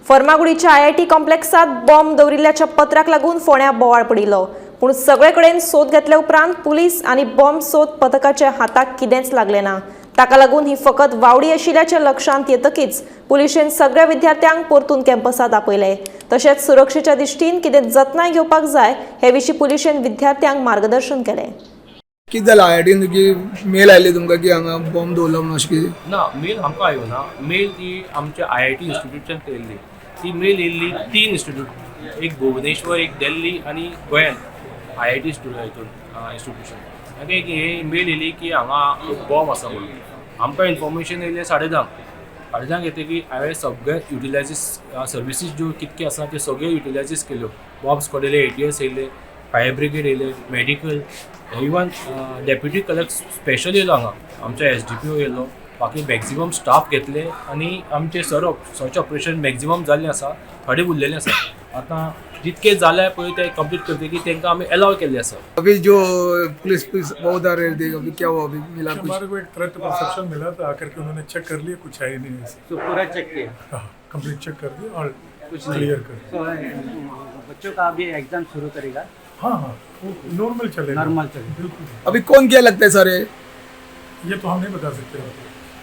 फर्मागुडीच्या IIT कॉम्प्लेक्सात bomb दवरिल्ल्याच्या पत्राक लागून फोंड्या बोवाळ पडिल्लो। पूण सगळे कडेन सोद घेतल्या उपरांत पुलीस आनी बॉम्ब सोद पथकाच्या हाताक कितेंच लागलें ना। ताका लागून ही फकत वावडी आशिल्ल्याचे लक्षांत येतकीच पुलिशेन सगळ्या विद्यार्थ्यांक परतून कॅम्पसात आपयले। तशेंच सुरक्षेच्या दिश्टीन कितें जतनाय घेवपाक जाय हे विशीं पुलिशेन विद्यार्थ्यांक मार्गदर्शन केलें। कितें जालां IITन की मेल आयली तुमकां की हांगा बॉम्ब दवरलो म्हणून अशें कितें? ना मेल आमकां येवना। मेल ती आमच्या IIT इन्स्टिट्यूटच्यान येयल्ली। ती मेल येयल्ली 3 इन्स्टिट्यूट, एक भुवनेश्वर, एक दिल्ली आनी गोंयान IIT इन्स्टिट्यूशन। ताका एक हे मेल येयली की हांगा बॉम्ब आसा म्हणून। आमकां इन्फॉर्मेशन येयलें 10:30 येतकीर हांवें सगळे युटिलायजीस सर्विसीस ज्यो कितके आसा त्यो सगळ्यो युटिलायजीस केल्यो। बॉम्ब स्क्वॉड येयले, ATS येयले, फायर ब्रिगेड येयले, medical, even deputy collector special येयलो हांगा, आमच्या SDPO येयलो, बाकी मॅक्झिमम स्टाफ घेतले आनी आमचे सर्च ऑपरेशन मॅक्झिमम जाल्लें आसा, थोडे उरलेले आसा। आतां जितके जाले पळय ते कंप्लीट करतकीर तांकां आमी अलाव केल्ले आसा। अभी जो पुलिस बहुत आ रहे थे, अभी क्या हुआ? अभी मिला कुछ? हमारे को एक थ्रेट परसेप्शन मिला था, आकर के उन्होंने चेक कर लिया, कुछ है ही नहीं ऐसे। तो पूरा चेक किया, हाँ, कंप्लीट चेक कर दिया और कुछ क्लियर कर दिया। तो बच्चों का अभी एग्जाम शुरू करेगा, हाँ हाँ, वो नॉर्मल चलेगा, नॉर्मल चलेगा। बिल्कुल। अभी कौन क्या लगता है सारे? ये तो हम नहीं बता सकते,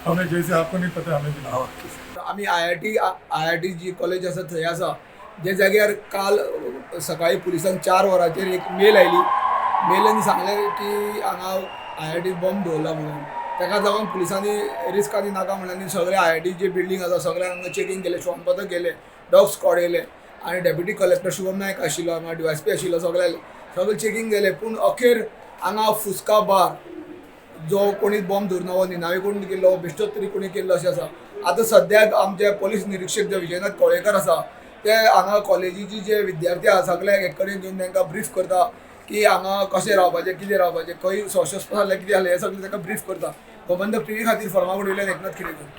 हमें जैसे आपको नहीं पता हमें भी नहीं। आम्ही IIT जी कॉलेज आसा थंय आसा, जे जाग्यार काल सकाळी पुलिसांक 4 वरांचेर एक मेल आयली। मेलांनी सांगलें की हांगा IIT बॉम्ब दवरला म्हणून। ताका लागून पुलिसांनी रिस्क आनी नाका म्हणून सगळे IIT जे बिल्डींग आसा सगळ्यांक हांगा चेकींग केलें, श्वान पथक गेले, डॉग स्क्वॉड येयले आनी डेप्युटी कलेक्टर शुभम नायक आशिल्लो, हांगा DYSP आशिल्लो, सगळे चेकींग केलें। पूण अखेर हांगा फुस्का बार जो कोणी बॉम्ब दवरना हो निनावी कोणी केल्लो, बेश्टोच तरी कोणी केल्लो अशें आसा। आतां सद्याक आमचे पोलीस निरीक्षक जे विजयनाथ कवळेकर आसा ते हांगा कॉलेजीचे जे विद्यार्थी आसा सगळ्याक एक कडेन घेवन तांकां ब्रीफ करता की हांगा कशें रावपाचें, कितें रावपाचें, खंय शस्त्र जाल्यार कितें जालें हें सगळें तांकां ब्रीफ करता। गोबंदक TV खातीर फर्मागुडयेंतल्यान एकनाथ खिडेकर।